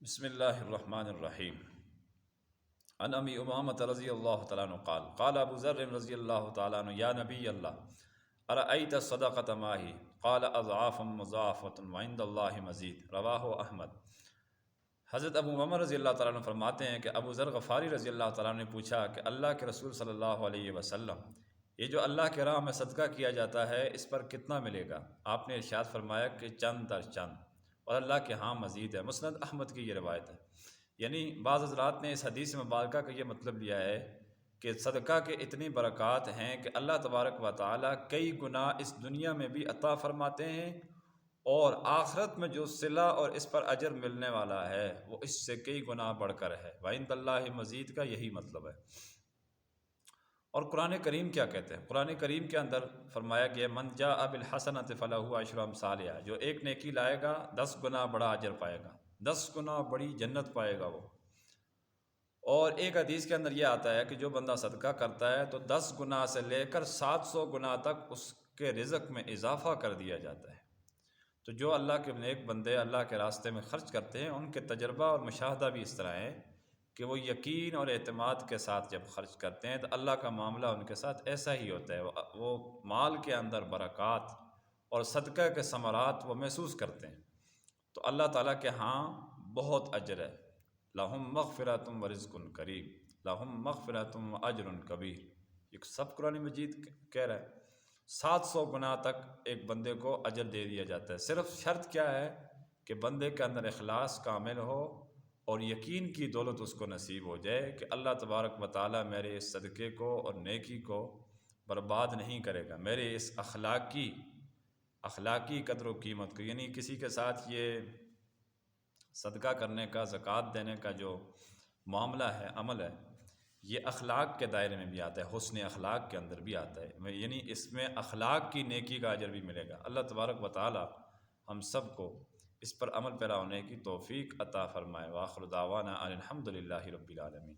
بسم اللہ الرحمن الرحیم عن ابی امامۃ رضی اللہ تعالیٰ عنہ قال قال ابو ذر رضی اللہ تعالیٰ عنہ یا نبی اللہ ارأیت الصدقۃ ماہی قال اضعاف مضاعفۃ وعند اللہ مزید رواہ احمد۔ حضرت ابو امامہ رضی اللہ تعالیٰ عنہ فرماتے ہیں کہ ابو ذر غفاری رضی اللہ تعالیٰ عنہ نے پوچھا کہ اللہ کے رسول صلی اللہ علیہ وسلم، یہ جو اللہ کے راہ میں صدقہ کیا جاتا ہے اس پر کتنا ملے گا؟ آپ نے ارشاد فرمایا کہ چند در چند، اور اللہ کے ہاں مزید ہے۔ مسند احمد کی یہ روایت ہے۔ یعنی بعض حضرات نے اس حدیث مبارکہ کا یہ مطلب لیا ہے کہ صدقہ کے اتنی برکات ہیں کہ اللہ تبارک و تعالیٰ کئی گنا اس دنیا میں بھی عطا فرماتے ہیں، اور آخرت میں جو صلہ اور اس پر اجر ملنے والا ہے وہ اس سے کئی گنا بڑھ کر ہے۔ وعند اللہ مزید کا یہی مطلب ہے۔ اور قرآن کریم کیا کہتے ہیں؟ قرآن کریم کے اندر فرمایا گیا من جاء بالحسنۃ فلہ عشر امثالہا، جو ایک نیکی لائے گا 10 گنا بڑا اجر پائے گا، 10 گنا بڑی جنت پائے گا وہ۔ اور ایک حدیث کے اندر یہ آتا ہے کہ جو بندہ صدقہ کرتا ہے تو 10 گنا سے لے کر 700 گنا تک اس کے رزق میں اضافہ کر دیا جاتا ہے۔ تو جو اللہ کے نیک بندے اللہ کے راستے میں خرچ کرتے ہیں ان کے تجربہ اور مشاہدہ بھی اس طرح ہے کہ وہ یقین اور اعتماد کے ساتھ جب خرچ کرتے ہیں تو اللہ کا معاملہ ان کے ساتھ ایسا ہی ہوتا ہے، وہ مال کے اندر برکات اور صدقہ کے ثمرات وہ محسوس کرتے ہیں۔ تو اللہ تعالیٰ کے ہاں بہت اجر ہے۔ لہم مغفرۃ ورزق کریم، لہم مغفرۃ واجر کبیر، یہ سب قرآن مجید کہہ رہا ہے۔ 700 گنا تک ایک بندے کو اجر دے دیا جاتا ہے۔ صرف شرط کیا ہے کہ بندے کے اندر اخلاص کامل ہو اور یقین کی دولت اس کو نصیب ہو جائے کہ اللہ تبارک و تعالیٰ میرے اس صدقے کو اور نیکی کو برباد نہیں کرے گا، میرے اس اخلاقی قدر و قیمت کو، یعنی کسی کے ساتھ یہ صدقہ کرنے کا، زکوٰۃ دینے کا جو معاملہ ہے، عمل ہے، یہ اخلاق کے دائرے میں بھی آتا ہے، حسن اخلاق کے اندر بھی آتا ہے، یعنی اس میں اخلاق کی نیکی کا اجر بھی ملے گا۔ اللہ تبارک و تعالی ہم سب کو اس پر عمل پیرا ہونے کی توفیق عطا فرمائے۔ وآخر دعوانا ان الحمد للہ رب العالمین۔